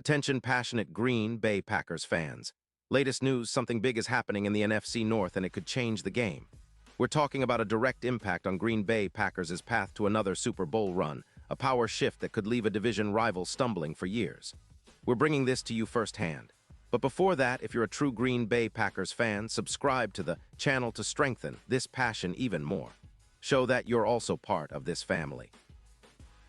Attention passionate Green Bay Packers fans. Latest news, something big is happening in the NFC North and it could change the game. We're talking about a direct impact on Green Bay Packers' path to another Super Bowl run, a power shift that could leave a division rival stumbling for years. We're bringing this to you firsthand. But before that, if you're a true Green Bay Packers fan, subscribe to the channel to strengthen this passion even more. Show that you're also part of this family.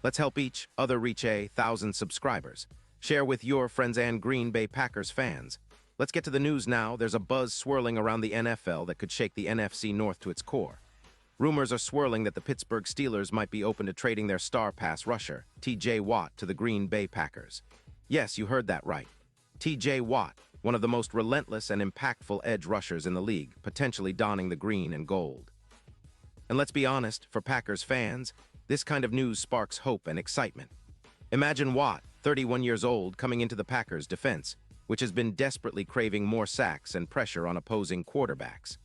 Let's help each other reach 1,000 subscribers. Share with your friends and Green Bay Packers fans. Let's get to the news now. There's a buzz swirling around the NFL that could shake the NFC North to its core. Rumors are swirling that the Pittsburgh Steelers might be open to trading their star pass rusher, T.J. Watt, to the Green Bay Packers. Yes, you heard that right. T.J. Watt, one of the most relentless and impactful edge rushers in the league, potentially donning the green and gold. And let's be honest, for Packers fans, this kind of news sparks hope and excitement. Imagine Watt, 31 years old, coming into the Packers' defense, which has been desperately craving more sacks and pressure on opposing quarterbacks.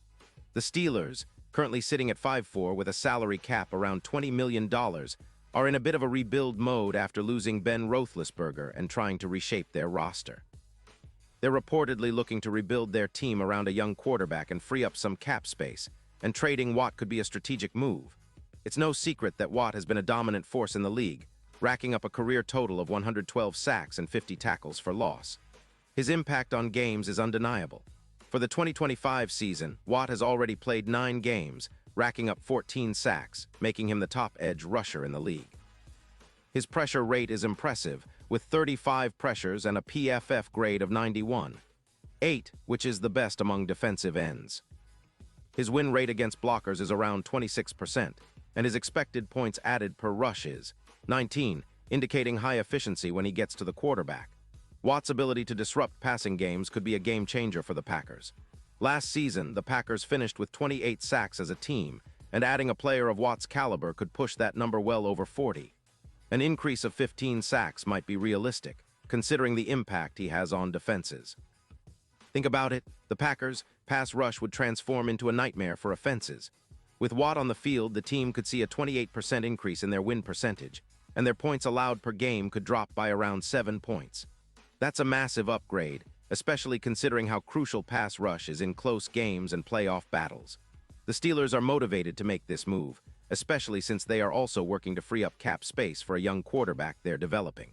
The Steelers, currently sitting at 5-4 with a salary cap around $20 million, are in a bit of a rebuild mode after losing Ben Roethlisberger and trying to reshape their roster. They're reportedly looking to rebuild their team around a young quarterback and free up some cap space, and trading Watt could be a strategic move. It's no secret that Watt has been a dominant force in the league, racking up a career total of 112 sacks and 50 tackles for loss. His impact on games is undeniable. For the 2025 season, Watt has already played 9 games, racking up 14 sacks, making him the top edge rusher in the league. His pressure rate is impressive, with 35 pressures and a PFF grade of 91, 8, which is the best among defensive ends. His win rate against blockers is around 26%, and his expected points added per rush is 19, indicating high efficiency when he gets to the quarterback. Watt's ability to disrupt passing games could be a game-changer for the Packers. Last season, the Packers finished with 28 sacks as a team, and adding a player of Watt's caliber could push that number well over 40. An increase of 15 sacks might be realistic, considering the impact he has on defenses. Think about it, the Packers' pass rush would transform into a nightmare for offenses. With Watt on the field, the team could see a 28% increase in their win percentage, and their points allowed per game could drop by around 7 points. That's a massive upgrade, especially considering how crucial pass rush is in close games and playoff battles. The Steelers are motivated to make this move, especially since they are also working to free up cap space for a young quarterback they're developing.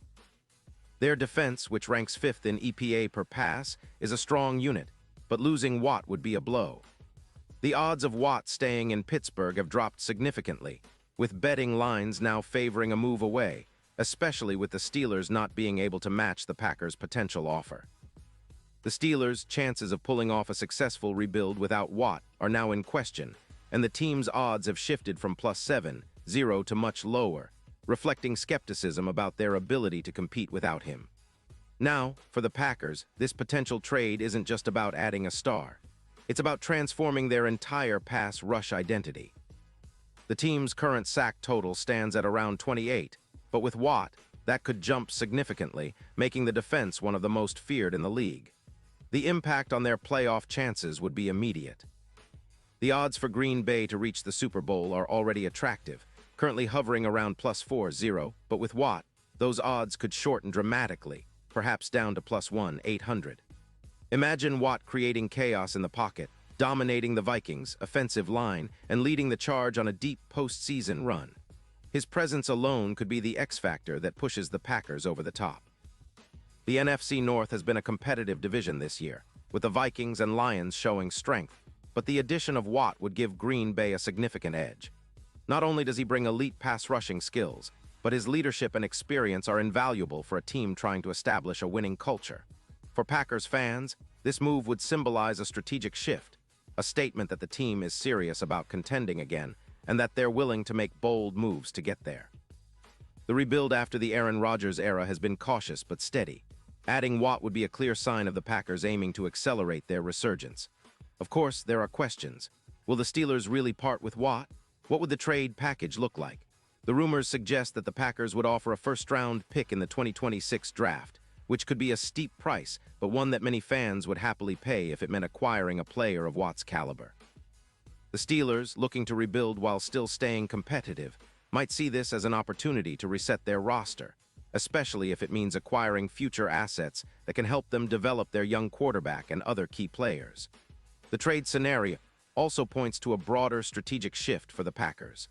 Their defense, which ranks 5th in EPA per pass, is a strong unit, but losing Watt would be a blow. The odds of Watt staying in Pittsburgh have dropped significantly, with betting lines now favoring a move away, especially with the Steelers not being able to match the Packers' potential offer. The Steelers' chances of pulling off a successful rebuild without Watt are now in question, and the team's odds have shifted from +7-0 to much lower, reflecting skepticism about their ability to compete without him. Now, for the Packers, this potential trade isn't just about adding a star. It's about transforming their entire pass rush identity. The team's current sack total stands at around 28, but with Watt, that could jump significantly, making the defense one of the most feared in the league. The impact on their playoff chances would be immediate. The odds for Green Bay to reach the Super Bowl are already attractive, currently hovering around +4-0, but with Watt, those odds could shorten dramatically, perhaps down to +1-800. Imagine Watt creating chaos in the pocket, dominating the Vikings' offensive line, and leading the charge on a deep postseason run. His presence alone could be the X-factor that pushes the Packers over the top. The NFC North has been a competitive division this year, with the Vikings and Lions showing strength, but the addition of Watt would give Green Bay a significant edge. Not only does he bring elite pass-rushing skills, but his leadership and experience are invaluable for a team trying to establish a winning culture. For Packers fans, this move would symbolize a strategic shift, a statement that the team is serious about contending again, and that they're willing to make bold moves to get there. The rebuild after the Aaron Rodgers era has been cautious but steady. Adding Watt would be a clear sign of the Packers aiming to accelerate their resurgence. Of course, there are questions. Will the Steelers really part with Watt? What would the trade package look like? The rumors suggest that the Packers would offer a first-round pick in the 2026 draft, which could be a steep price, but one that many fans would happily pay if it meant acquiring a player of Watt's caliber. The Steelers, looking to rebuild while still staying competitive, might see this as an opportunity to reset their roster. especially if it means acquiring future assets that can help them develop their young quarterback and other key players. The trade scenario also points to a broader strategic shift for the Packers.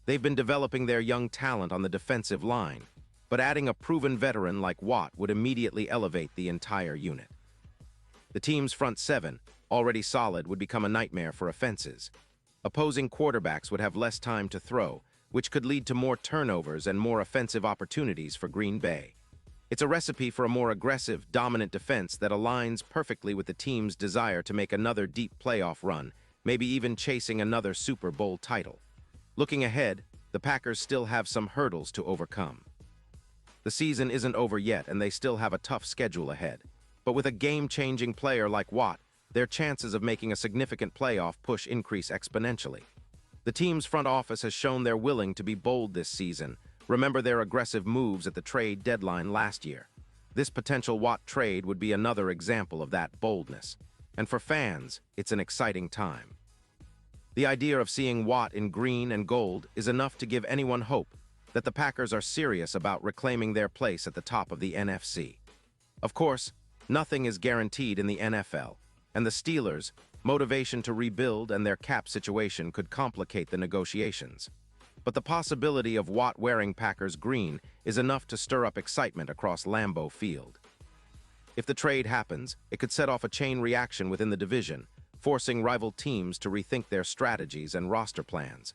They've been developing their young talent on the defensive line, but adding a proven veteran like Watt would immediately elevate the entire unit. The team's front seven, already solid, would become a nightmare for offenses. Opposing quarterbacks would have less time to throw, which could lead to more turnovers and more offensive opportunities for Green Bay. It's a recipe for a more aggressive, dominant defense that aligns perfectly with the team's desire to make another deep playoff run, maybe even chasing another Super Bowl title. Looking ahead, the Packers still have some hurdles to overcome. The season isn't over yet, and they still have a tough schedule ahead. But with a game-changing player like Watt, their chances of making a significant playoff push increase exponentially. The team's front office has shown they're willing to be bold this season. Remember their aggressive moves at the trade deadline last year. This potential Watt trade would be another example of that boldness. And for fans, it's an exciting time. The idea of seeing Watt in green and gold is enough to give anyone hope that the Packers are serious about reclaiming their place at the top of the NFC. Of course, nothing is guaranteed in the NFL, and the Steelers' motivation to rebuild and their cap situation could complicate the negotiations. But the possibility of Watt wearing Packers green is enough to stir up excitement across Lambeau Field. If the trade happens, it could set off a chain reaction within the division, forcing rival teams to rethink their strategies and roster plans.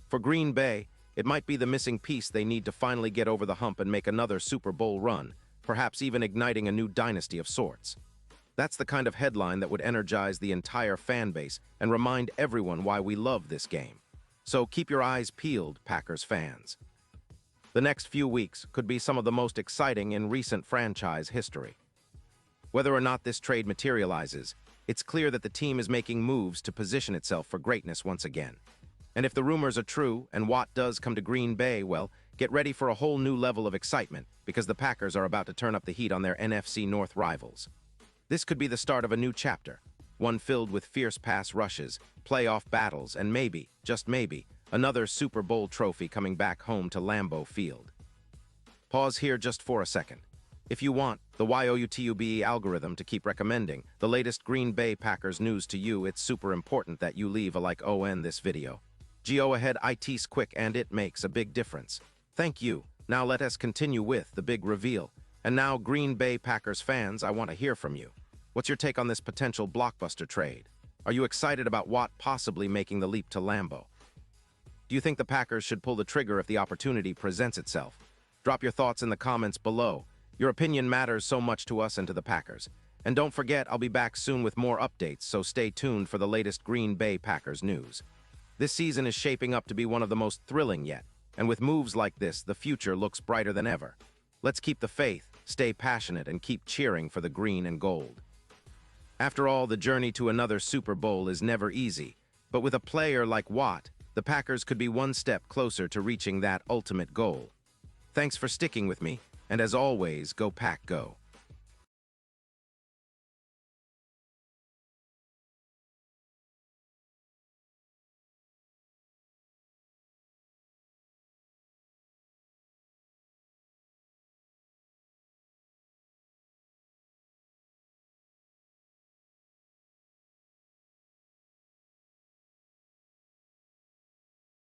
For Green Bay, it might be the missing piece they need to finally get over the hump and make another Super Bowl run, perhaps even igniting a new dynasty of sorts. That's the kind of headline that would energize the entire fan base and remind everyone why we love this game. So keep your eyes peeled, Packers fans. The next few weeks could be some of the most exciting in recent franchise history. Whether or not this trade materializes, it's clear that the team is making moves to position itself for greatness once again. And if the rumors are true and Watt does come to Green Bay, well, get ready for a whole new level of excitement because the Packers are about to turn up the heat on their NFC North rivals. This could be the start of a new chapter, one filled with fierce pass rushes, playoff battles, and maybe, just maybe, another Super Bowl trophy coming back home to Lambeau Field. Pause here just for a second. If you want the YOUTUBE algorithm to keep recommending the latest Green Bay Packers news to you, it's super important that you leave a like on this video. Go ahead, it's quick and it makes a big difference. Thank you. Now let us continue with the big reveal. And now, Green Bay Packers fans, I want to hear from you. What's your take on this potential blockbuster trade? Are you excited about Watt possibly making the leap to Lambeau? Do you think the Packers should pull the trigger if the opportunity presents itself? Drop your thoughts in the comments below. Your opinion matters so much to us and to the Packers. And don't forget, I'll be back soon with more updates, so stay tuned for the latest Green Bay Packers news. This season is shaping up to be one of the most thrilling yet, and with moves like this, the future looks brighter than ever. Let's keep the faith, stay passionate, and keep cheering for the green and gold. After all, the journey to another Super Bowl is never easy, but with a player like Watt, the Packers could be one step closer to reaching that ultimate goal. Thanks for sticking with me, and as always, go Pack Go.